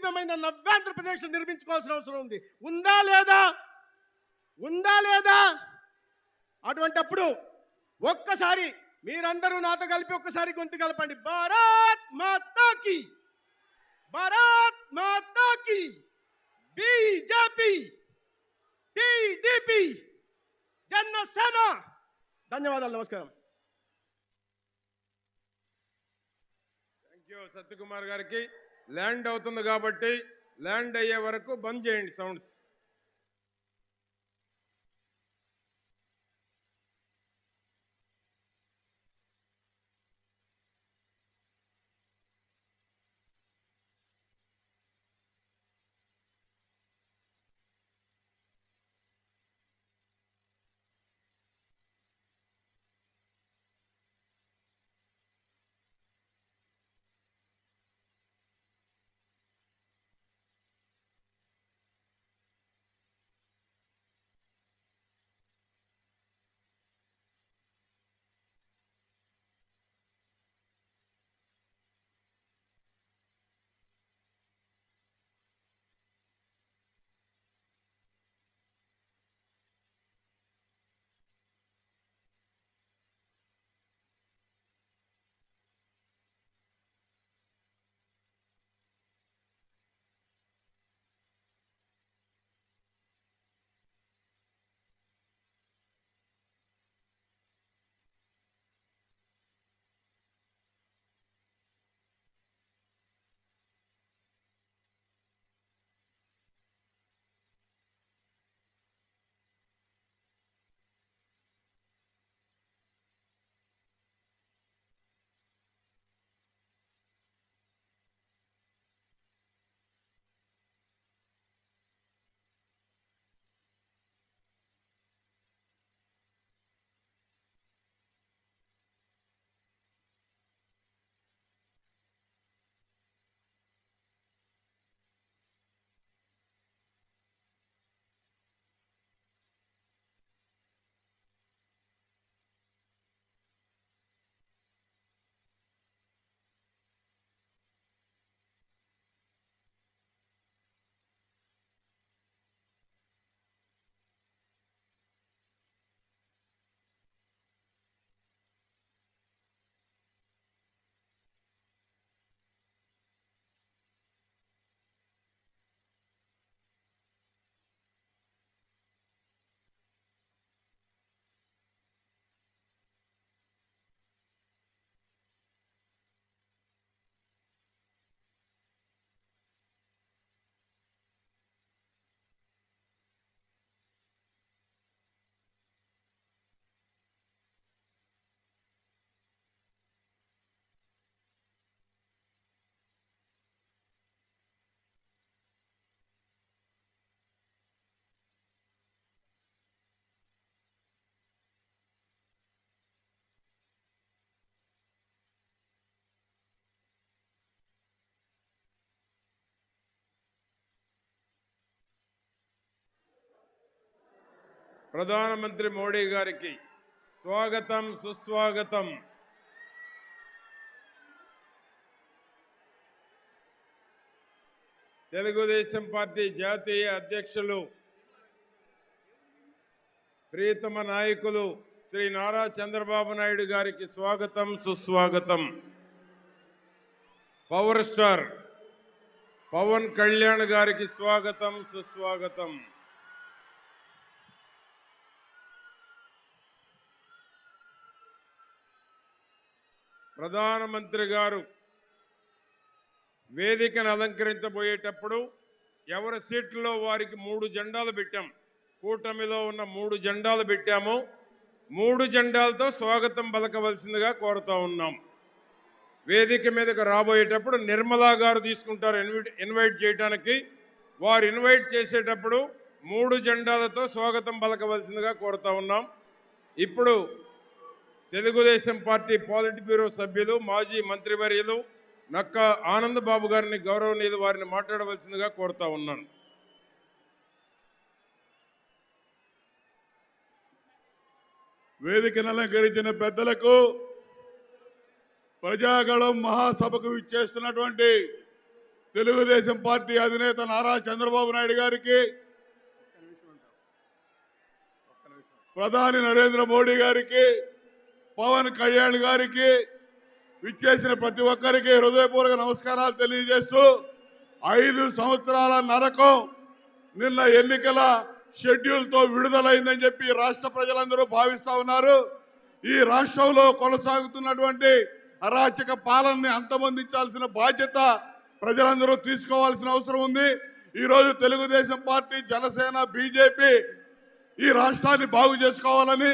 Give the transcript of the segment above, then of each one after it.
దివ్యమైన నవ్యాంధ్రప్రదేశ్ నిర్మించుకోవాల్సిన అవసరం ఉంది. ఉందా లేదా? ఉందా లేదా? అటువంటప్పుడు ఒక్కసారి మీరందరూ నాతో కలిపి ఒక్కసారి గొంతు కలపండి. భారత్ మాతా కీ, భారత్ మాతా కీ, బీజేపీ, టీడీపీ, జనసేన. ధన్యవాదాలు. నమస్కారం. థ్యాంక్ యూ సత్యకుమార్ గారికి. ల్యాండ్ అవుతుంది కాబట్టి ల్యాండ్ అయ్యే వరకు బంద్ చేయండి సౌండ్స్. ప్రధానమంత్రి మోడీ గారికి స్వాగతం, సుస్వాగతం. తెలుగుదేశం పార్టీ జాతీయ అధ్యక్షులు ప్రియతమ నాయకులు శ్రీ నారా చంద్రబాబు నాయుడు గారికి స్వాగతం, సుస్వాగతం. పవర్ స్టార్ పవన్ కళ్యాణ్ గారికి స్వాగతం, సుస్వాగతం. ప్రధానమంత్రి గారు వేదికను అలంకరించబోయేటప్పుడు ఎవరి సీట్లలో వారికి 3 జెండాలు పెట్టాం. కూటమిలో ఉన్న 3 జెండాలు పెట్టాము. 3 జెండాలతో స్వాగతం పలకవలసిందిగా కోరుతా ఉన్నాం. వేదిక మీదకు రాబోయేటప్పుడు నిర్మలా గారు తీసుకుంటారు ఇన్వైట్ చేయడానికి. వారు ఇన్వైట్ చేసేటప్పుడు 3 జెండాలతో స్వాగతం పలకవలసిందిగా కోరుతా ఉన్నాం. ఇప్పుడు తెలుగుదేశం పార్టీ పాలిట్ బ్యూరో సభ్యులు మాజీ మంత్రివర్యులు నక్క ఆనంద్ బాబు గారిని గౌరవనీయులు వారిని మాట్లాడవలసిందిగా కోరుతా ఉన్నాను. వేదికను అలంకరించిన పెద్దలకు, ప్రజాగళం మహాసభకు విచ్చేస్తున్నటువంటి తెలుగుదేశం పార్టీ అధినేత నారా చంద్రబాబు నాయుడు గారికి, ప్రధాని నరేంద్ర మోడీ గారికి, పవన్ కళ్యాణ్ గారికి, విచ్చేసిన ప్రతి ఒక్కరికి హృదయపూర్వక నమస్కారాలు తెలియజేస్తూ 5 సంవత్సరాల నరకం నిన్న ఎన్నికల షెడ్యూల్తో విడుదలైందని చెప్పి రాష్ట్ర ప్రజలందరూ భావిస్తా ఉన్నారు. ఈ రాష్ట్రంలో కొనసాగుతున్నటువంటి అరాచక పాలనని అంతమొందించాల్సిన బాధ్యత ప్రజలందరూ తీసుకోవాల్సిన అవసరం ఉంది. ఈరోజు తెలుగుదేశం పార్టీ, జనసేన, బీజేపీ ఈ రాష్ట్రాన్ని బాగు చేసుకోవాలని,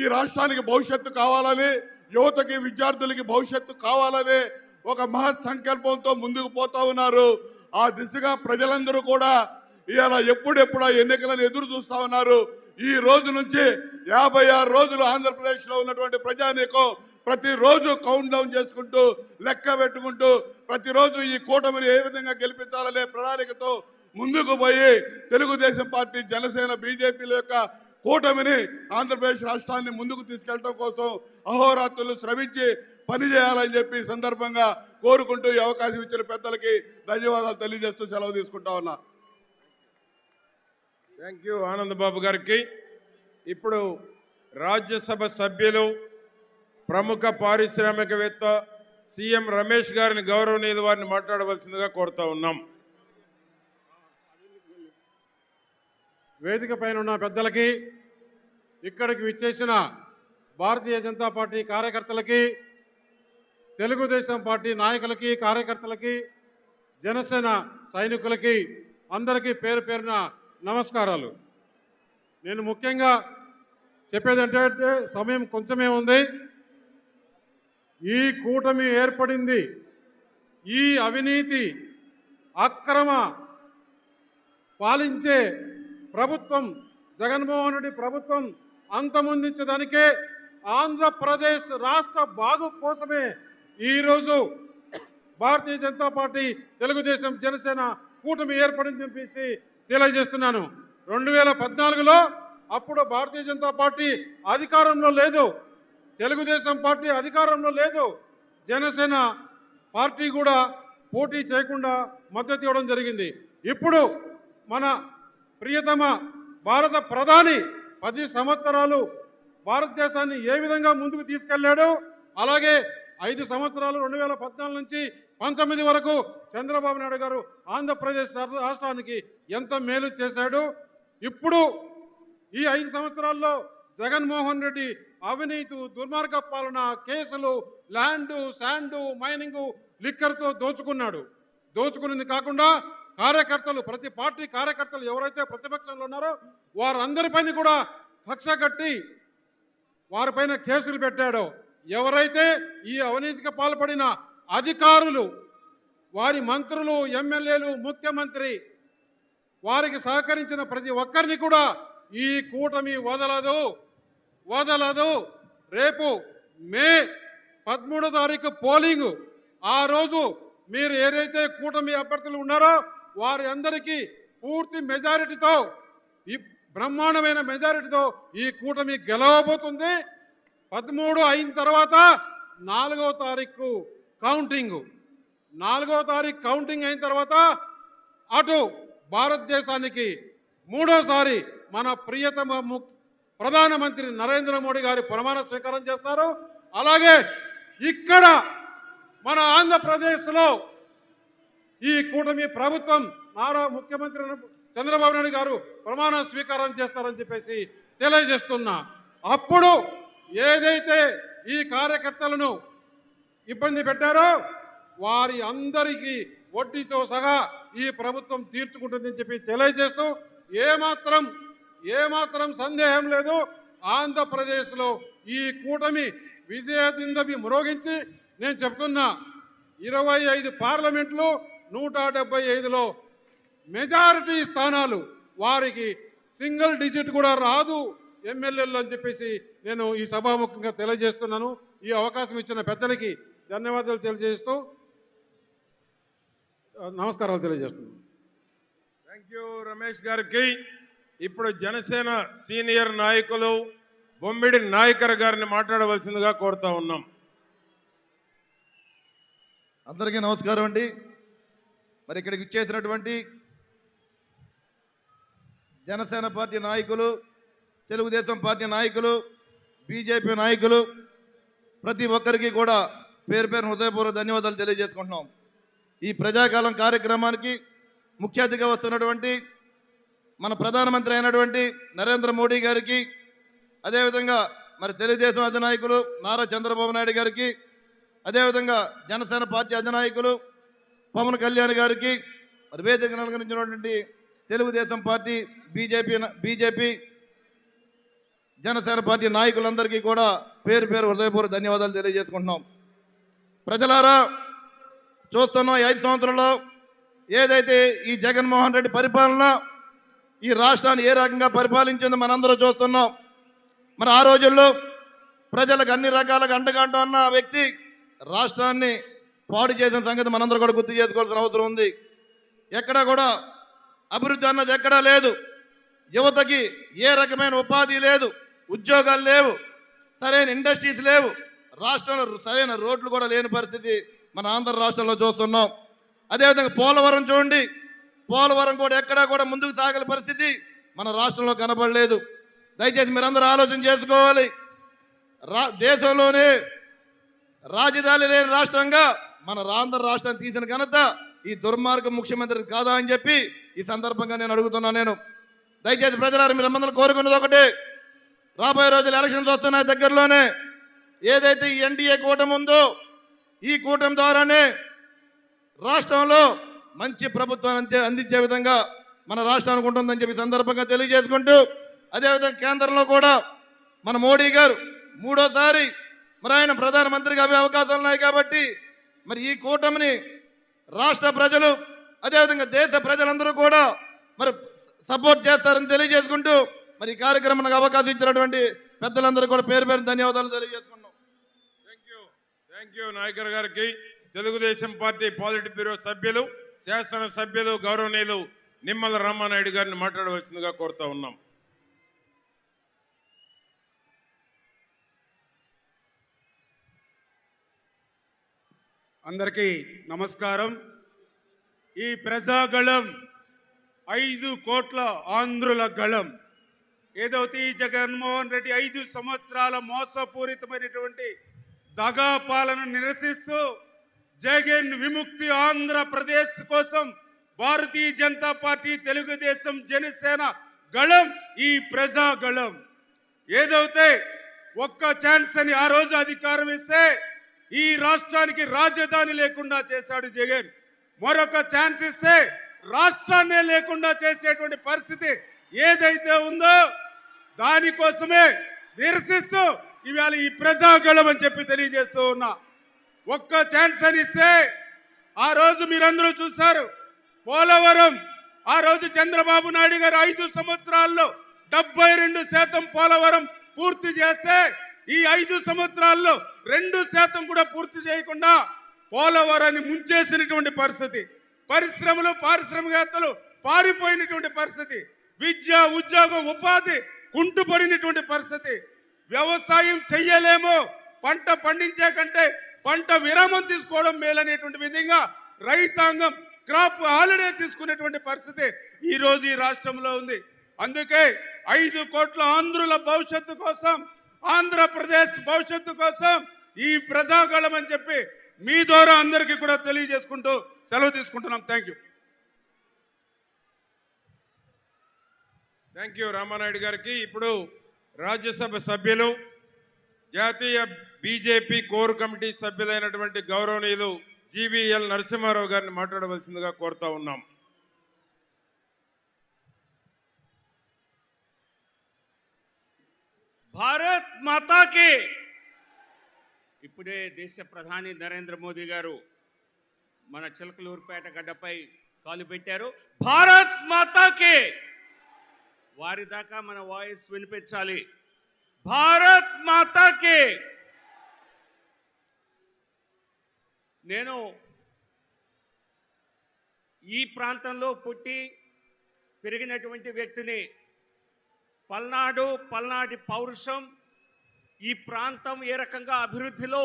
ఈ రాష్ట్రానికి భవిష్యత్తు కావాలని, యువతకి విద్యార్థులకి భవిష్యత్తు కావాలని ఒక మహత్ సంకల్పంతో ముందుకు పోతా ఉన్నారు. ఆ దిశగా ప్రజలందరూ కూడా ఇవాళ ఎప్పుడెప్పుడు ఆ ఎన్నికలను ఎదురు చూస్తా ఉన్నారు. ఈ రోజు నుంచి 56 రోజులు ఆంధ్రప్రదేశ్ లో ఉన్నటువంటి ప్రజానీకం ప్రతిరోజు కౌంట్ డౌన్ చేసుకుంటూ, లెక్క పెట్టుకుంటూ, ప్రతిరోజు ఈ కూటమిని ఏ విధంగా గెలిపించాలనే ప్రణాళికతో ముందుకు పోయి తెలుగుదేశం పార్టీ, జనసేన, బీజేపీల యొక్క కూటమిని ఆంధ్రప్రదేశ్ రాష్ట్రాన్ని ముందుకు తీసుకెళ్లడం కోసం అహోరాత్రులు శ్రమించి పనిచేయాలని చెప్పి సందర్భంగా కోరుకుంటూ ఈ అవకాశం ఇచ్చిన పెద్దలకి ధన్యవాదాలు తెలియజేస్తూ సెలవు తీసుకుంటా ఉన్నా. థ్యాంక్ యూ ఆనందబాబు గారికి. ఇప్పుడు రాజ్యసభ సభ్యులు, ప్రముఖ పారిశ్రామికవేత్త సీఎం రమేష్ గారిని గౌరవనీయులు వారిని మాట్లాడవలసిందిగా కోరుతా ఉన్నాం. వేదిక పైన ఉన్న పెద్దలకి, ఇక్కడికి విచ్చేసిన భారతీయ జనతా పార్టీ కార్యకర్తలకి, తెలుగుదేశం పార్టీ నాయకులకి, కార్యకర్తలకి, జనసేన సైనికులకి అందరికీ పేరు పేరున నమస్కారాలు. నేను ముఖ్యంగా చెప్పేది ఏంటంటే, సమయం కొంచెమే ఉంది. ఈ కూటమి ఏర్పడింది ఈ అవినీతి అక్రమ పాలించే ప్రభుత్వం, జగన్మోహన్ రెడ్డి ప్రభుత్వం అంతమొందించడానికే, ఆంధ్రప్రదేశ్ రాష్ట్ర బాగు కోసమే ఈరోజు భారతీయ జనతా పార్టీ, తెలుగుదేశం, జనసేన కూటమి ఏర్పడింది చెప్పేసి తెలియజేస్తున్నాను. 2014లో అప్పుడు భారతీయ జనతా పార్టీ అధికారంలో లేదు, తెలుగుదేశం పార్టీ అధికారంలో లేదు, జనసేన పార్టీ కూడా పోటీ చేయకుండా మద్దతు ఇవ్వడం జరిగింది. ఇప్పుడు మన ప్రియతమ భారత ప్రధాని 10 సంవత్సరాలు భారతదేశాన్ని ఏ విధంగా ముందుకు తీసుకెళ్లాడో, అలాగే 5 సంవత్సరాలు 2014 నుంచి 19 వరకు చంద్రబాబు నాయుడు గారు ఆంధ్రప్రదేశ్ రాష్ట్రానికి ఎంత మేలు చేశాడు. ఇప్పుడు ఈ 5 సంవత్సరాల్లో జగన్మోహన్ రెడ్డి అవినీతి, దుర్మార్గ పాలన, కేసులు, ల్యాండు, శాండు, మైనింగు, లిక్కర్తో దోచుకున్నాడు. దోచుకున్నది కాకుండా కార్యకర్తలు, ప్రతి పార్టీ కార్యకర్తలు ఎవరైతే ప్రతిపక్షంలో ఉన్నారో వారందరిపైన కూడా కక్ష కట్టి వారిపైన కేసులు పెట్టాడో, ఎవరైతే ఈ అవినీతికి పాల్పడిన అధికారులు, వారి మంత్రులు, ఎమ్మెల్యేలు, ముఖ్యమంత్రి, వారికి సహకరించిన ప్రతి ఒక్కరిని కూడా ఈ కూటమి వదలదు. రేపు మే 13వ తారీఖు పోలింగ్, ఆ రోజు మీరు ఏదైతే కూటమి అభ్యర్థులు ఉన్నారో వారి అందరికీ పూర్తి మెజారిటీతో, ఈ బ్రహ్మాండమైన మెజారిటీతో ఈ కూటమి గెలవబోతుంది. 13 అయిన తర్వాత 4వ తారీఖు కౌంటింగ్, 4వ తారీఖు కౌంటింగ్ అయిన తర్వాత అటు భారతదేశానికి 3వసారి మన ప్రియతమ ప్రధానమంత్రి నరేంద్ర మోడీ గారి ప్రమాణ స్వీకారం చేస్తారు. అలాగే ఇక్కడ మన ఆంధ్రప్రదేశ్లో ఈ కూటమి ప్రభుత్వం, నారా ముఖ్యమంత్రి చంద్రబాబు నాయుడు గారు ప్రమాణ స్వీకారం చేస్తారని చెప్పేసి తెలియజేస్తున్నా. అప్పుడు ఏదైతే ఈ కార్యకర్తలను ఇబ్బంది పెట్టారో వారి అందరికీ వడ్డీతో సహా ఈ ప్రభుత్వం తీర్చుకుంటుందని చెప్పి తెలియజేస్తూ, ఏమాత్రం సందేహం లేదు, ఆంధ్రప్రదేశ్లో ఈ కూటమి విజయదిందమి మ్రోగించి, నేను చెప్తున్నా 25 పార్లమెంట్లు, 175లో మెజారిటీ స్థానాలు, వారికి సింగిల్ డిజిట్ కూడా రాదు ఎమ్మెల్యేలు అని చెప్పేసి నేను ఈ సభాముఖంగా తెలియజేస్తున్నాను. ఈ అవకాశం ఇచ్చిన పెద్దలకి ధన్యవాదాలు తెలియజేస్తూ నమస్కారాలు తెలియజేస్తున్నాను. థ్యాంక్ యూ రమేష్ గారికి. ఇప్పుడు జనసేన సీనియర్ నాయకులు బొమ్మిడి నాయకర్ గారిని మాట్లాడవలసిందిగా కోరుతా ఉన్నాం. అందరికీ నమస్కారం అండి. మరి ఇక్కడికి ఇచ్చేసినటువంటి జనసేన పార్టీ నాయకులు, తెలుగుదేశం పార్టీ నాయకులు, బీజేపీ నాయకులు, ప్రతి ఒక్కరికి కూడా పేరు పేరు హృదయపూర్వక ధన్యవాదాలు తెలియజేసుకుంటున్నాం. ఈ ప్రజాకాలం కార్యక్రమానికి ముఖ్య అతిథిగా వస్తున్నటువంటి మన ప్రధానమంత్రి అయినటువంటి నరేంద్ర మోడీ గారికి, అదేవిధంగా మరి తెలుగుదేశం అధినాయకులు నారా చంద్రబాబు నాయుడు గారికి, అదేవిధంగా జనసేన పార్టీ అధినాయకులు పవన్ కళ్యాణ్ గారికి, మరి వేదికను అలంకరించినటువంటి Telugu Desam party, BJP Janasena party నాయకులందరికీ కూడా పేరు పేరు హృదయపూర్వక ధన్యవాదాలు తెలియజేసుకుంటున్నాం. ప్రజలారా, చూస్తున్నాం 5 సంవత్సరాల్లో ఏదైతే ఈ జగన్మోహన్ రెడ్డి పరిపాలన ఈ రాష్ట్రాన్ని ఏ రకంగా పరిపాలించిందో మనందరూ చూస్తున్నాం. మరి ఆ రోజుల్లో ప్రజలకు అన్ని రకాలుగా అండగా ఉన్న వ్యక్తి రాష్ట్రాన్ని పాడు చేసిన సంగతి మనందరూ కూడా గుర్తు చేసుకోవాల్సిన అవసరం ఉంది. ఎక్కడా కూడా అభివృద్ధి అన్నది ఎక్కడా లేదు. యువతకి ఏ రకమైన ఉపాధి లేదు, ఉద్యోగాలు లేవు, సరైన ఇండస్ట్రీస్ లేవు, రాష్ట్రంలో సరైన రోడ్లు కూడా లేని పరిస్థితి మన ఆంధ్ర రాష్ట్రంలో చూస్తున్నాం. అదేవిధంగా పోలవరం చూడండి, పోలవరం కూడా ఎక్కడా కూడా ముందుకు సాగల పరిస్థితి మన రాష్ట్రంలో కనబడలేదు. దయచేసి మీరందరూ ఆలోచన చేసుకోవాలి. దేశంలోనే రాజధాని లేని రాష్ట్రంగా మన ఆంధ్ర రాష్ట్రాన్ని తీసిన ఘనత ఈ దుర్మార్గ ముఖ్యమంత్రి కాదా అని చెప్పి ఈ సందర్భంగా నేను అడుగుతున్నాను. దయచేసి ప్రజలారా, మీరందరూ కోరుకున్నది ఒకటే, రాబోయే రోజులు ఎలక్షన్స్ వస్తున్నాయి దగ్గరలోనే. ఏదైతే ఈ ఎన్డీఏ కూటమి ఉందో ఈ కూటమి ద్వారానే రాష్ట్రంలో మంచి ప్రభుత్వాన్ని అందించే విధంగా మన రాష్ట్రానికి ఉంటుందని చెప్పి సందర్భంగా తెలియజేసుకుంటూ, అదేవిధంగా కేంద్రంలో కూడా మన మోడీ గారు 3వ సారి మరి ఆయన ప్రధానమంత్రిగా అయ్యే అవకాశాలు ఉన్నాయి కాబట్టి మరి ఈ కూటమిని రాష్ట్ర ప్రజలు, అదేవిధంగా దేశ ప్రజలందరూ కూడా మరి సపోర్ట్ చేస్తారని తెలియజేసుకుంటూ, మరి ఈ కార్యక్రమానికి అవకాశం ఇచ్చినటువంటి పెద్దలందరూ కూడా పేరు పేరు ధన్యవాదాలు తెలియజేసుకున్నాం. థ్యాంక్ యూ నాయకర్ గారికి. తెలుగుదేశం పార్టీ పాలిట్ బ్యూరో సభ్యులు, శాసన సభ్యులు గౌరవనీయులు నిమ్మల రామానాయుడు గారిని మాట్లాడవలసిందిగా కోరుతా ఉన్నాం. అందరికీ నమస్కారం. ఈ ప్రజాగళం 5 కోట్ల ఆంధ్రుల గళం. ఏదైతే ఈ జగన్మోహన్ రెడ్డి 5 సంవత్సరాల మోసపూరితమైనటువంటి దగా పాలన నిరసిస్తూ జగన్ విముక్తి ఆంధ్రప్రదేశ్ కోసం భారతీయ జనతా పార్టీ, తెలుగుదేశం, జనసేన గళం ఈ ప్రజాగళం. ఏదైతే ఒక్క ఛాన్స్ అని ఆ రోజు అధికారం ఇస్తే ఈ రాష్ట్రానికి రాజధాని లేకుండా చేశాడు జగన్. మరొక ఛాన్స్ ఇస్తే రాష్ట్రాన్నే లేకుండా చేసేటువంటి పరిస్థితి ఏదైతే ఉందో దానికోసమే నిరసిస్తూ ఇవాళ ఈ ప్రజాగళం అని చెప్పి తెలియజేస్తూ ఉన్నా. ఒక్క ఛాన్స్ అని ఇస్తే ఆ రోజు మీరందరూ చూశారు, పోలవరం ఆ రోజు చంద్రబాబు నాయుడు గారు 5 సంవత్సరాల్లో 72% పోలవరం పూర్తి చేస్తే ఈ 5 సంవత్సరాల్లో 2% కూడా పూర్తి చేయకుండా పోలవరాన్ని ముంచేసినటువంటి పరిస్థితి, పరిశ్రమలు, పారిశ్రామికవేత్తలు పారిపోయినటువంటి పరిస్థితి, విద్య, ఉద్యోగం, ఉపాధి కుంటుపడినటువంటి పరిస్థితి, వ్యవసాయం చెయ్యలేము, పంట పండించే కంటే పంట విరామం తీసుకోవడం మేలనేటువంటి విధంగా రైతాంగం క్రాప్ హాలిడే తీసుకునేటువంటి పరిస్థితి ఈ రోజు ఈ రాష్ట్రంలో ఉంది. అందుకే 5 కోట్ల ఆంధ్రుల భవిష్యత్తు కోసం, ఆంధ్రప్రదేశ్ భవిష్యత్తు కోసం ఈ ప్రజాగళం అని చెప్పి మీ ద్వారా అందరికీ కూడా తెలియజేసుకుంటూ సెలవు తీసుకుంటున్నాం. థ్యాంక్ యూ రామానాయుడు గారికి. ఇప్పుడు రాజ్యసభ సభ్యులు, జాతీయ బీజేపీ కోర్ కమిటీ సభ్యులైనటువంటి గౌరవనీయులు జీవీఎల్ నరసింహారావు గారిని మాట్లాడవలసిందిగా కోరుతా ఉన్నాం. భారత్ మాతాకి. ఇప్పుడే దేశ ప్రధాని నరేంద్ర మోదీ గారు మన చిలకలూరుపేట గడ్డపై కాలు పెట్టారు. భారత్ మాతాకి. వారి దాకా మన వాయిస్ వినిపించాలి. భారత్ మాతాకి. నేను ఈ ప్రాంతంలో పుట్టి పెరిగినటువంటి వ్యక్తిని. పల్నాటి పౌరుషం, ఈ ప్రాంతం ఏ రకంగా అభివృద్ధిలో